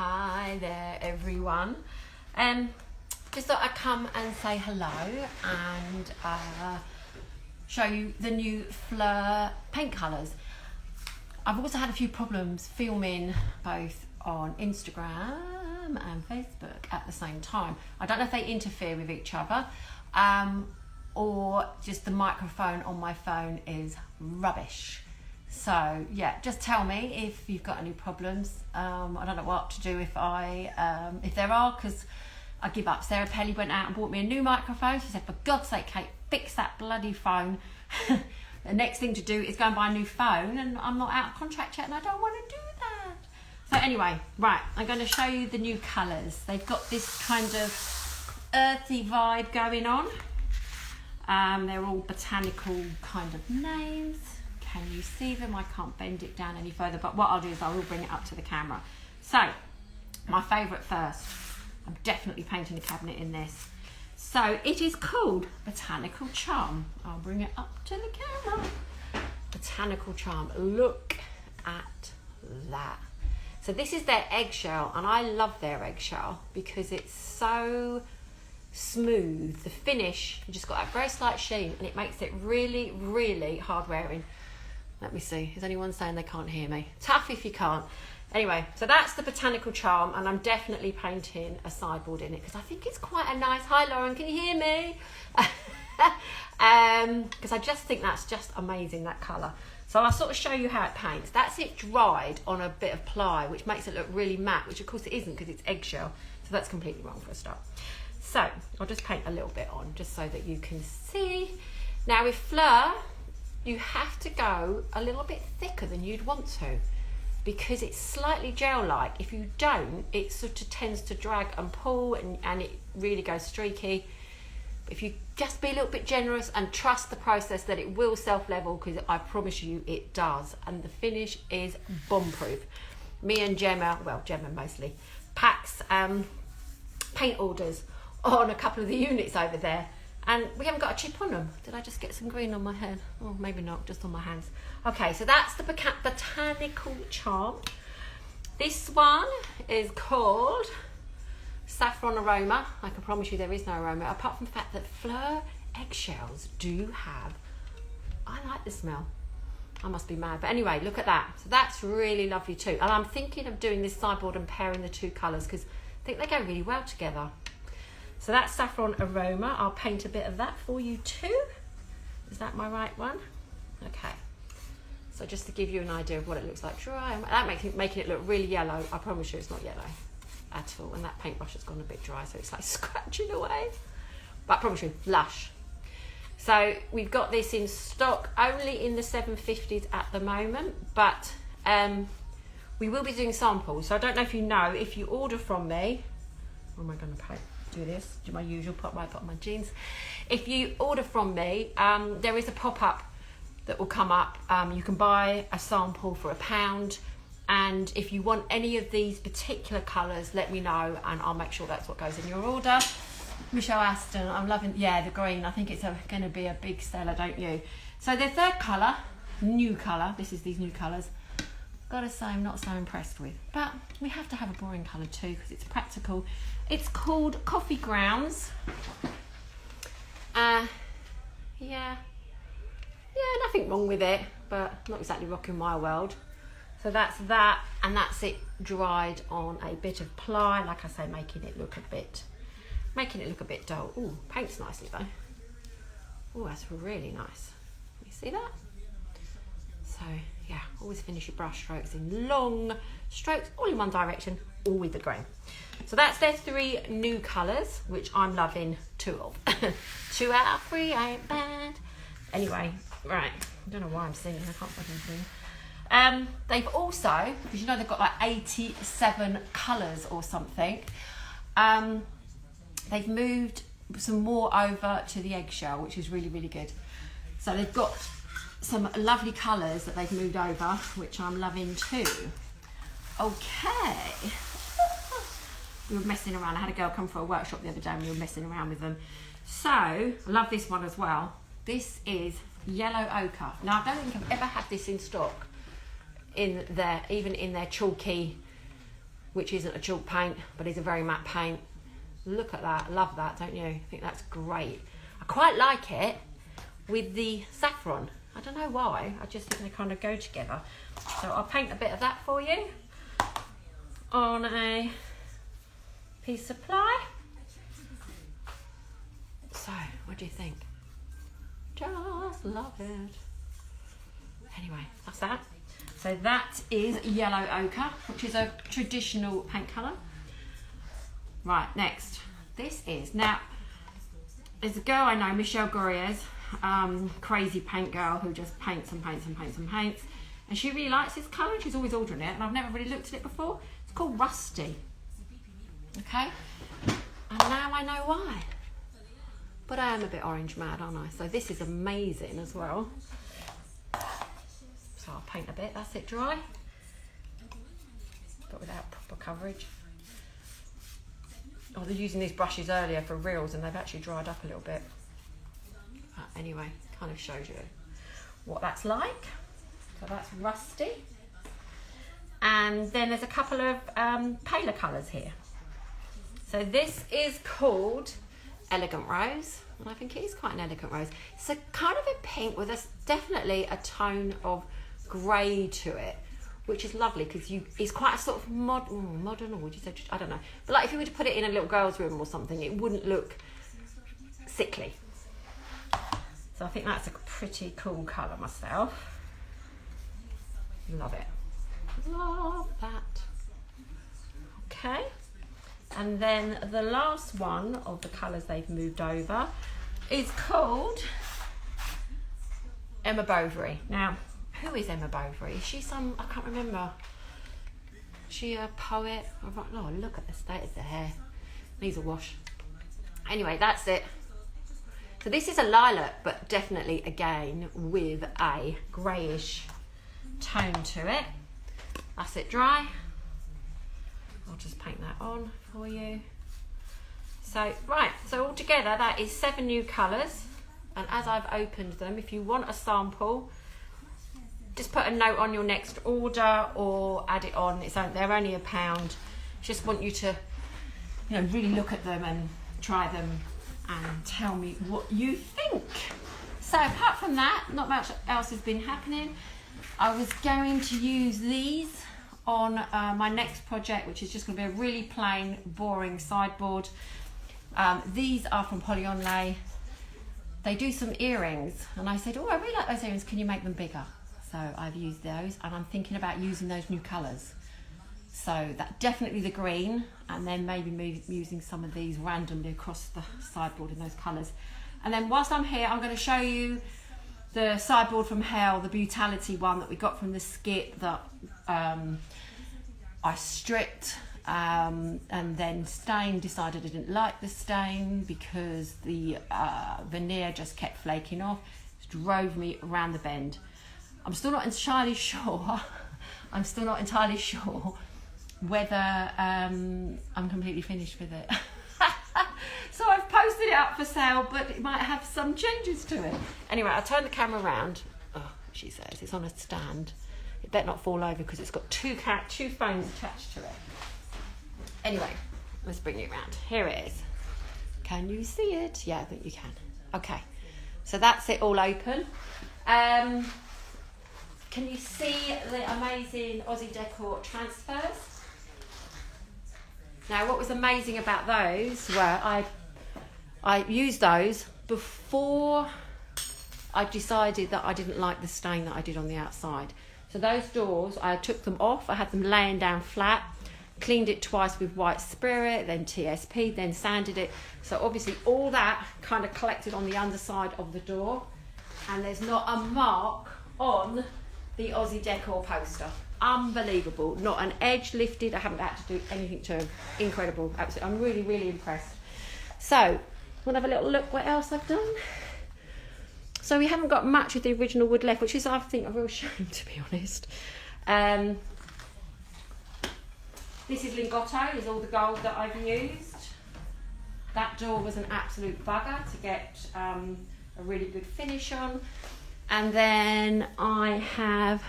Hi there everyone. Just thought I'd come and say hello and show you the new FLEUR paint colours. I've also had a few problems filming both on Instagram and Facebook at the same time. I don't know if they interfere with each other or just the microphone on my phone is rubbish. So yeah, just tell me if you've got any problems. I don't know what to do if there are, because I give up. Sarah Pelly went out and bought me a new microphone. She said, for God's sake, Kate, fix that bloody phone. The next thing to do is go and buy a new phone, and I'm not out of contract yet and I don't want to do that. So anyway, right, I'm going to show you the new colours. They've got this kind of earthy vibe going on. They're all botanical kind of names. Can you see them? I can't bend it down any further, but what I'll do is I will bring it up to the camera. So, my favourite first. I'm definitely painting a cabinet in this. So, it is called Botanical Charm. I'll bring it up to the camera. Botanical Charm. Look at that. So, this is their eggshell, and I love their eggshell because it's so smooth. The finish, you just got that very slight sheen, and it makes it really, really hard wearing. Let me see, is anyone saying they can't hear me? Tough if you can't. Anyway, so that's the Botanical Charm, and I'm definitely painting a sideboard in it because I think it's quite a nice, hi Lauren, can you hear me? Because I just think that's just amazing, that colour. So I'll sort of show you how it paints. That's it dried on a bit of ply, which makes it look really matte, which of course it isn't because it's eggshell. So that's completely wrong for a start. So I'll just paint a little bit on just so that you can see. Now with FLEUR, you have to go a little bit thicker than you'd want to because it's slightly gel-like. If you don't, it sort of tends to drag and pull and it really goes streaky. If you just be a little bit generous and trust the process that it will self-level, because I promise you it does, and the finish is bomb-proof. Me and Gemma, well Gemma mostly, packs paint orders on a couple of the units over there, and we haven't got a chip on them. Did I just get some green on my head? Oh, maybe not, just on my hands. Okay, so that's the Botanical Charm. This one is called Saffron Aroma. I can promise you there is no aroma, apart from the fact that FLEUR eggshells do have, I like the smell. I must be mad, but anyway, look at that. So that's really lovely too. And I'm thinking of doing this sideboard and pairing the two colours because I think they go really well together. So that's Saffron Aroma. I'll paint a bit of that for you too. Is that my right one? Okay. So just to give you an idea of what it looks like dry, that making it look really yellow. I promise you it's not yellow at all. And that paintbrush has gone a bit dry, so it's like scratching away. But I promise you, lush. So we've got this in stock only in the 750s at the moment, but we will be doing samples. So I don't know if you know, if you order from me, what am I going to paint? Do this, do my usual, put on my jeans. If you order from me, there is a pop-up that will come up. You can buy a sample for £1, and if you want any of these particular colours, let me know and I'll make sure that's what goes in your order. Michelle Aston, I'm loving, yeah, the green. I think it's going to be a big seller, don't you? So the third colour, new colour, this is these new colours, gotta say I'm not so impressed with, but we have to have a boring colour too because it's practical. It's called Coffee Grounds. Yeah, nothing wrong with it, but not exactly rocking my world. So that's that, and that's it dried on a bit of ply, like I say, making it look a bit dull. Ooh, paints nicely though. Oh, that's really nice. You see that? So yeah, always finish your brush strokes in long strokes, all in one direction, all with the grain. So that's their 3 new colours, which I'm loving 2 of. 2 out of 3 ain't bad. Anyway, right, I don't know why I'm singing, I can't fucking sing. They've also, because you know they've got like 87 colours or something, they've moved some more over to the eggshell, which is really, really good. So they've got some lovely colours that they've moved over, which I'm loving too. Okay. We were messing around. I had a girl come for a workshop the other day and we were messing around with them. So, I love this one as well. This is Yellow Ochre. Now, I don't think I've ever had this in stock, even in their chalky which isn't a chalk paint, but is a very matte paint. Look at that, love that, don't you? I think that's great. I quite like it with the saffron. I don't know why, I just think they kind of go together. So I'll paint a bit of that for you on a piece of ply. So, what do you think? Just love it. Anyway, that's that. So that is yellow ochre, which is a traditional paint colour. Right, next. This is, now, there's a girl I know, Michelle Gorriez, crazy paint girl who just paints and paints and paints and paints. And she really likes this colour, and she's always ordering it, and I've never really looked at it before. It's called Rusty. Okay? And now I know why. But I am a bit orange mad, aren't I? So this is amazing as well. So I'll paint a bit, that's it dry. But without proper coverage. I was using these brushes earlier for reels and they've actually dried up a little bit. But anyway, kind of shows you what that's like. So that's Rusty. And then there's a couple of paler colours here. So this is called Elegant Rose, and I think it is quite an elegant rose. It's a kind of a pink with definitely a tone of grey to it, which is lovely because it's quite a sort of modern, or would you say, I don't know. But like if you were to put it in a little girl's room or something, it wouldn't look sickly. So I think that's a pretty cool colour myself. Love it. Love that. Okay. And then the last one of the colours they've moved over is called Emma Bovary. Now, who is Emma Bovary? Is she some, I can't remember. Is she a poet? Oh, look at the state of the hair. Needs a wash. Anyway, that's it. So this is a lilac, but definitely, again, with a greyish tone to it. That's it dry. I'll just paint that on for you. So, right, so altogether that is 7 new colours. And as I've opened them, if you want a sample, just put a note on your next order or add it on. They're only £1. Just want you to, really look at them and try them and tell me what you think. So apart from that, not much else has been happening. I was going to use these on my next project, which is just going to be a really plain, boring sideboard. These are from Polyonlay. They do some earrings, and I said, oh, I really like those earrings, can you make them bigger? So I've used those, and I'm thinking about using those new colours. So that definitely the green, and then maybe using some of these randomly across the sideboard in those colours. And then whilst I'm here, I'm going to show you the sideboard from Hell, the Brutality one that we got from the skip that I stripped, and then stain, decided I didn't like the stain because the veneer just kept flaking off. It drove me around the bend. I'm still not entirely sure whether I'm completely finished with it. So I've posted it up for sale, but it might have some changes to it. Anyway, I'll turn the camera around. Oh, she says it's on a stand. It better not fall over because it's got two phones attached to it. Anyway, let's bring it around. Here it is. Can you see it? Yeah, I think you can. Okay, so that's it all open. Can you see the amazing Aussie Decor transfers? Now, what was amazing about those were I used those before I decided that I didn't like the stain that I did on the outside. So those doors, I took them off, I had them laying down flat, cleaned it twice with white spirit, then TSP, then sanded it. So obviously all that kind of collected on the underside of the door, and there's not a mark on the Aussie Decor poster. Unbelievable. Not an edge lifted. I haven't had to do anything to them. Incredible. Absolutely. I'm really, really impressed. So, want to have a little look what else I've done? So we haven't got much of the original wood left, which is, I think, a real shame, to be honest. This is Lingotto, is all the gold that I've used. That door was an absolute bugger to get a really good finish on. And then I have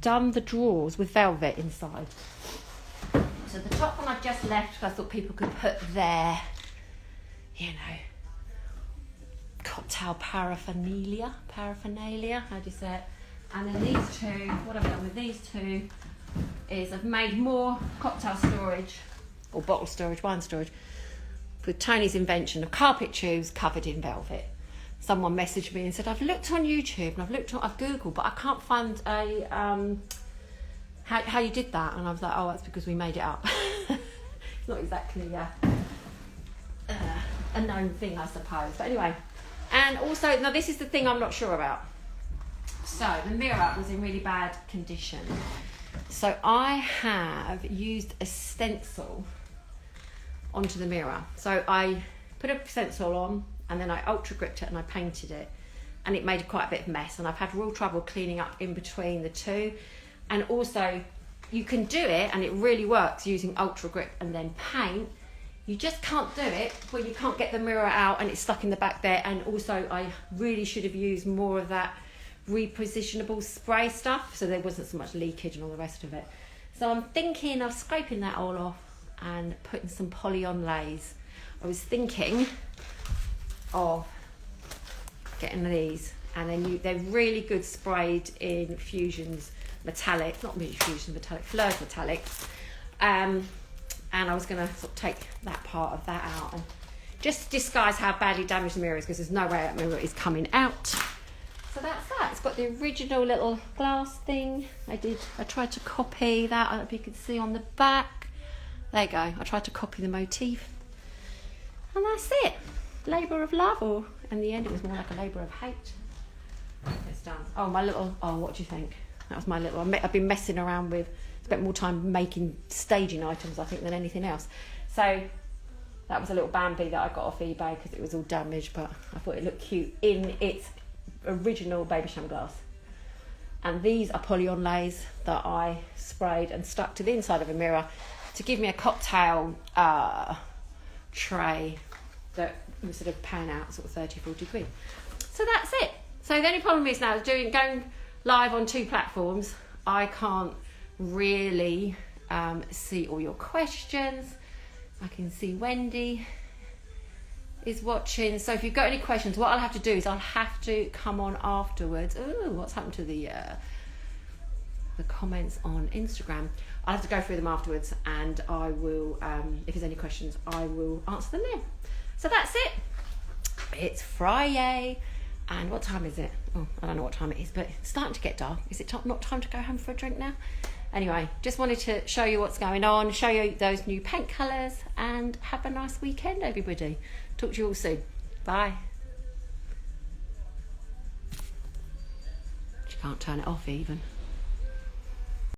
done the drawers with velvet inside. So the top one I've just left because I thought people could put their, you know, cocktail paraphernalia, how do you say it? And then these two, what I've done with these two is I've made more cocktail storage, or bottle storage, wine storage, with Tony's invention of carpet tubes covered in velvet. Someone messaged me and said, I've looked on YouTube and I've Googled, but I can't find a, how you did that. And I was like, oh, that's because we made it up. It's not exactly a known thing, I suppose. But anyway, and also, now this is the thing I'm not sure about. So the mirror was in really bad condition. So I have used a stencil onto the mirror. So I put a stencil on and then I ultra gripped it and I painted it, and it made quite a bit of mess, and I've had real trouble cleaning up in between the two. And also you can do it and it really works using ultra grip and then paint. You just can't do it when you can't get the mirror out and it's stuck in the back there. And also I really should have used more of that repositionable spray stuff so there wasn't so much leakage and all the rest of it. So I'm thinking of scraping that all off and putting some poly-onlays. I was thinking of getting these, and then they're really good sprayed in Fusions metallic, not really Fusions metallic, FLEUR metallic. And I was going to sort of take that part of that out and just disguise how badly damaged the mirror is, because there's no way that mirror is coming out. So that's that. It's got the original little glass thing. I tried to copy that. I don't know if you can see on the back. There you go. I tried to copy the motif. And that's it. Labour of love, or in the end it was more like a labour of hate. It's done. Oh, what do you think? That was my little, I've been messing around with, spent more time making staging items, I think, than anything else. So that was a little Bambi that I got off eBay because it was all damaged, but I thought it looked cute in its original Babycham glass. And these are poly-onlays that I sprayed and stuck to the inside of a mirror to give me a cocktail tray that was sort of pan out sort of 30-40 quid. So that's it. So the only problem is now going live on 2 platforms, I can't really see all your questions. I can see Wendy is watching. So if you've got any questions, what I'll have to do is I'll have to come on afterwards. Ooh, what's happened to the comments on Instagram? I'll have to go through them afterwards, and I will, if there's any questions, I will answer them then. So that's it. It's Friday, and what time is it? Oh, I don't know what time it is, but it's starting to get dark. Is it not time to go home for a drink now? Anyway, just wanted to show you what's going on, show you those new paint colours, and have a nice weekend, everybody. Talk to you all soon. Bye. You can't turn it off even.